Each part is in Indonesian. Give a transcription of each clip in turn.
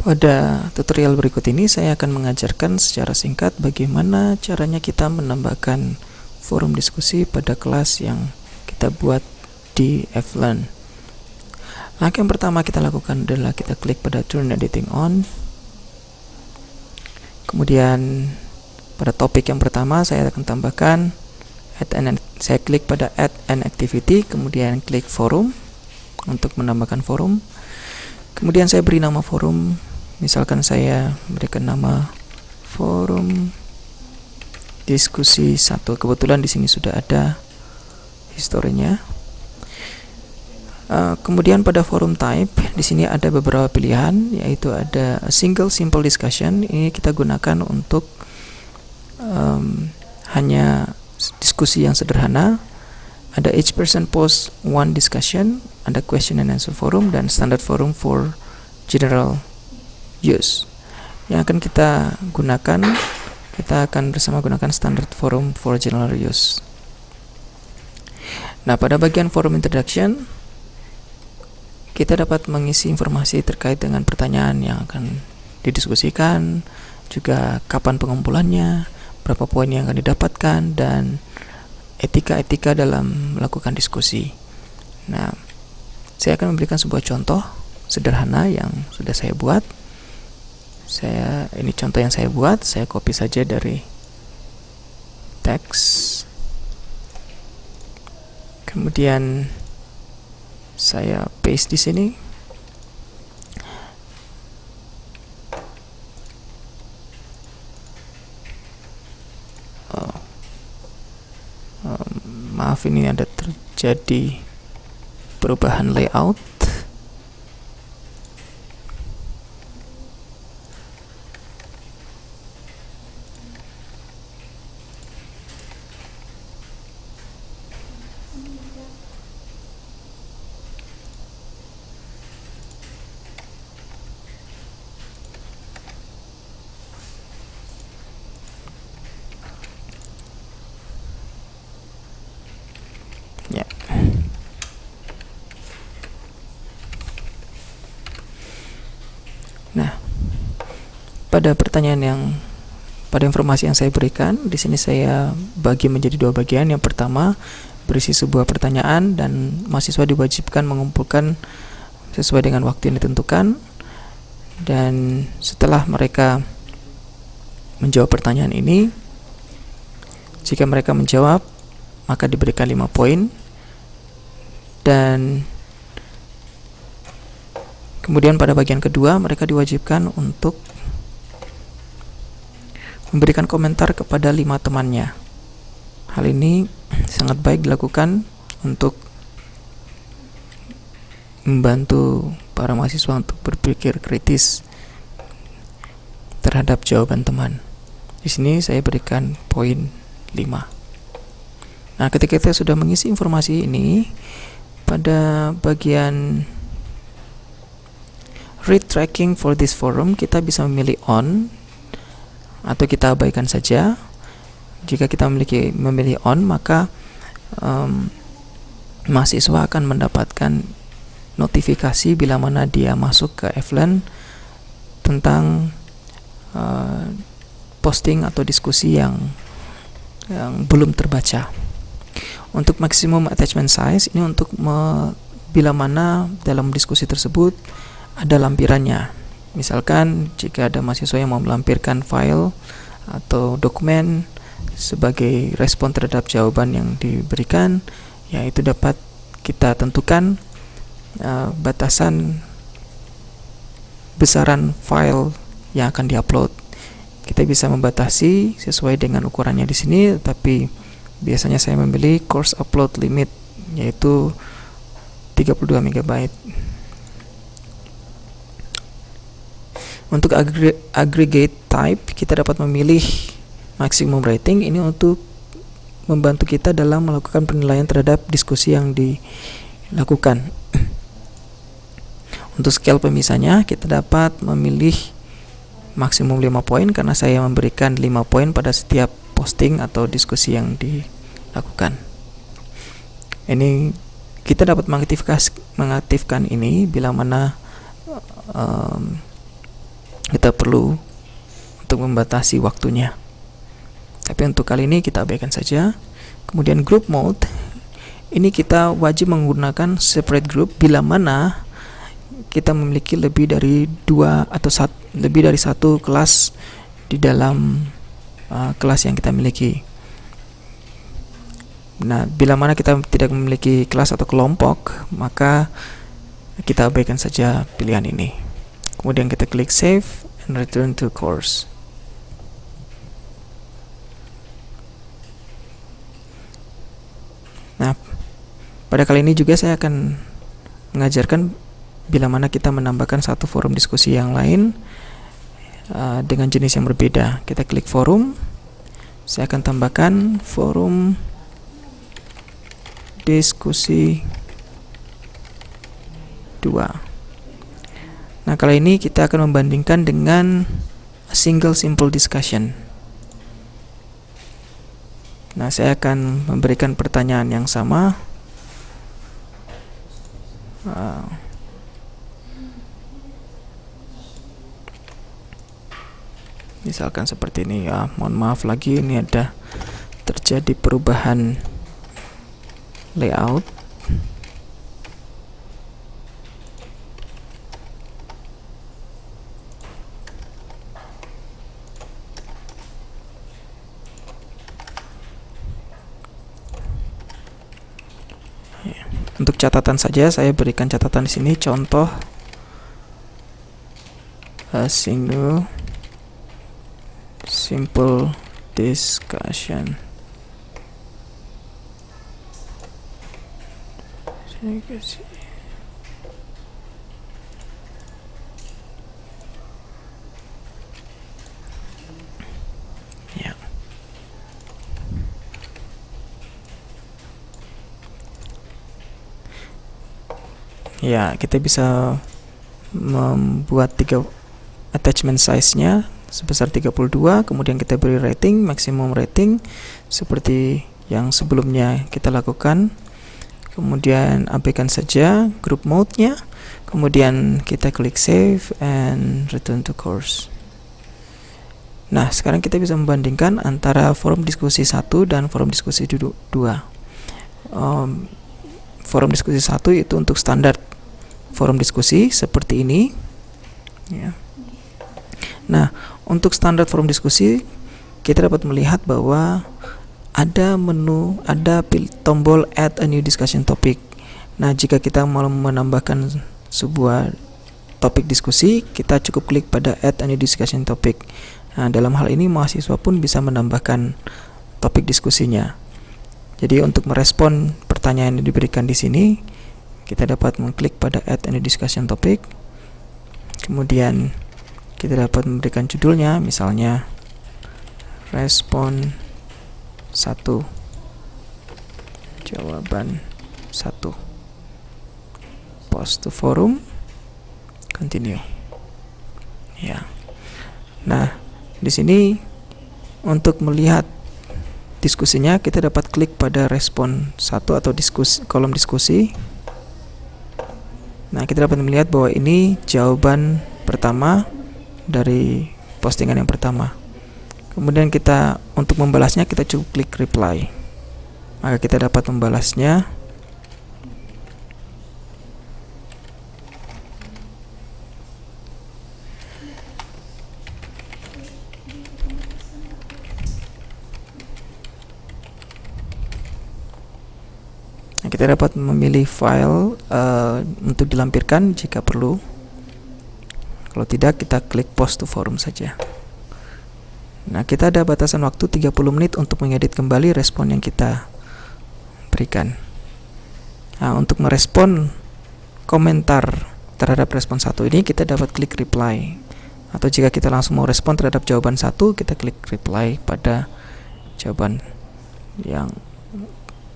Pada tutorial berikut ini saya akan mengajarkan secara singkat bagaimana caranya kita menambahkan forum diskusi pada kelas yang kita buat di Flearn. Langkah yang pertama kita lakukan adalah kita klik pada Turn Editing On. Kemudian pada topik yang pertama saya akan tambahkan saya klik pada Add an Activity, kemudian klik Forum untuk menambahkan forum. Kemudian saya beri nama forum. Misalkan saya berikan nama forum diskusi 1. Kebetulan di sini sudah ada historinya. Kemudian pada forum type di sini ada beberapa pilihan, yaitu ada single simple discussion. Ini kita gunakan untuk hanya diskusi yang sederhana. Ada each person post one discussion, ada question and answer forum, dan standard forum for general use. Yang akan kita gunakan, kita akan bersama gunakan standard forum for general use. Nah, pada bagian forum introduction kita dapat mengisi informasi terkait dengan pertanyaan yang akan didiskusikan, juga kapan pengumpulannya, berapa poin yang akan didapatkan, dan etika-etika dalam melakukan diskusi. Nah, saya akan memberikan sebuah contoh sederhana yang sudah saya buat. Ini contoh yang saya buat, saya copy saja dari teks. Kemudian saya paste di sini. Maaf, ini ada terjadi perubahan layout. Ya. Nah, pada informasi yang saya berikan di sini saya bagi menjadi dua bagian. Yang pertama berisi sebuah pertanyaan dan mahasiswa diwajibkan mengumpulkan sesuai dengan waktu yang ditentukan. Dan setelah mereka menjawab pertanyaan ini, jika mereka menjawab maka diberikan 5 poin. Dan kemudian pada bagian kedua mereka diwajibkan untuk memberikan komentar kepada 5 temannya. Hal ini sangat baik dilakukan untuk membantu para mahasiswa untuk berpikir kritis terhadap jawaban teman. Di sini saya berikan poin 5. Nah, ketika kita sudah mengisi informasi ini, pada bagian read tracking for this forum kita bisa memilih on atau kita abaikan saja. Jika kita memilih on, maka mahasiswa akan mendapatkan notifikasi bila mana dia masuk ke Flearn tentang posting atau diskusi yang belum terbaca. Untuk maximum attachment size ini untuk bila mana dalam diskusi tersebut ada lampirannya. Misalkan jika ada mahasiswa yang mau melampirkan file atau dokumen sebagai respon terhadap jawaban yang diberikan, ya itu dapat kita tentukan batasan besaran file yang akan diupload. Kita bisa membatasi sesuai dengan ukurannya di sini, tapi biasanya saya memilih course upload limit, yaitu 32 MB. Untuk aggregate type kita dapat memilih maximum rating. Ini untuk membantu kita dalam melakukan penilaian terhadap diskusi yang dilakukan. Untuk scale pemisahnya kita dapat memilih maksimum 5 poin karena saya memberikan 5 poin pada setiap posting atau diskusi yang dilakukan. Ini kita dapat mengaktifkan ini bila mana kita perlu untuk membatasi waktunya. Tapi untuk kali ini kita abaikan saja. Kemudian group mode, ini kita wajib menggunakan separate group bila mana kita memiliki lebih dari lebih dari satu kelas di dalam kelas yang kita miliki. Nah, bila mana kita tidak memiliki kelas atau kelompok, maka kita abaikan saja pilihan ini. Kemudian kita klik save and return to course. Nah, pada kali ini juga saya akan mengajarkan bila mana kita menambahkan satu forum diskusi yang lain dengan jenis yang berbeda. Kita klik forum. Saya akan tambahkan forum diskusi 2. Nah, kali ini kita akan membandingkan dengan single simple discussion. Nah, saya akan memberikan pertanyaan yang sama. Misalkan seperti ini ya. Mohon maaf lagi, ini ada terjadi perubahan layout. Untuk catatan saja, saya berikan catatan di sini. Contoh a single simple discussion. Ya. Ya, kita bisa membuat 3 attachment size-nya sebesar 32, kemudian kita beri rating, maximum rating seperti yang sebelumnya kita lakukan. Kemudian abaikan saja group mode-nya, kemudian kita klik save and return to course. Nah, sekarang kita bisa membandingkan antara forum diskusi 1 dan forum diskusi 2. Forum diskusi 1 itu untuk standar forum diskusi seperti ini ya. Nah, untuk standar forum diskusi kita dapat melihat bahwa ada tombol add a new discussion topic. Nah, jika kita mau menambahkan sebuah topik diskusi, kita cukup klik pada add a new discussion topic. Nah, dalam hal ini mahasiswa pun bisa menambahkan topik diskusinya. Jadi untuk merespon pertanyaan yang diberikan di sini, kita dapat mengklik pada add a new discussion topic. Kemudian kita dapat memberikan judulnya, misalnya respon 1, jawaban 1, post to forum, continue. Ya. Nah, di sini untuk melihat diskusinya kita dapat klik pada respon 1 atau kolom diskusi. Nah, kita dapat melihat bahwa ini jawaban pertama dari postingan yang pertama. Kemudian kita untuk membalasnya kita cukup klik reply. Maka kita dapat membalasnya. Nah, kita dapat memilih file untuk dilampirkan jika perlu. Kalau tidak, kita klik post to forum saja. Nah, kita ada batasan waktu 30 menit untuk mengedit kembali respon yang kita berikan. Nah, untuk merespon komentar terhadap respon 1 ini, kita dapat klik reply. Atau jika kita langsung mau respon terhadap jawaban 1, kita klik reply pada jawaban yang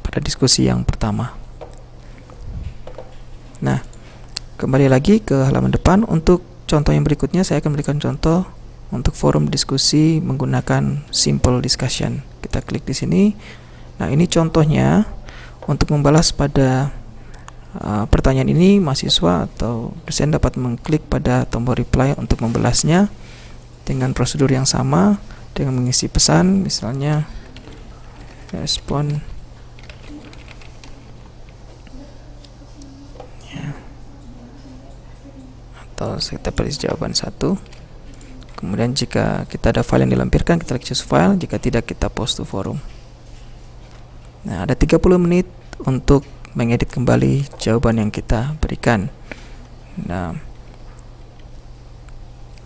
pada diskusi yang pertama. Nah, kembali lagi ke halaman depan. Untuk contoh yang berikutnya, saya akan berikan contoh untuk forum diskusi menggunakan simple discussion. Kita klik di sini. Nah, ini contohnya untuk membalas pada pertanyaan ini, mahasiswa atau dosen dapat mengklik pada tombol reply untuk membalasnya. dengan prosedur yang sama, dengan mengisi pesan, misalnya respon ya, atau kita pilih jawaban 1. Kemudian jika kita ada file yang dilampirkan, kita klik choose file, jika tidak kita post to forum. Nah, ada 30 menit untuk mengedit kembali jawaban yang kita berikan. Nah,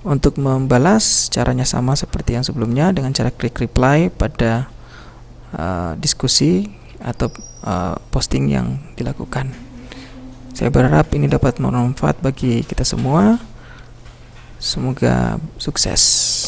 untuk membalas caranya sama seperti yang sebelumnya, dengan cara klik reply pada diskusi atau posting yang dilakukan. Saya berharap ini dapat bermanfaat bagi kita semua. Semoga sukses.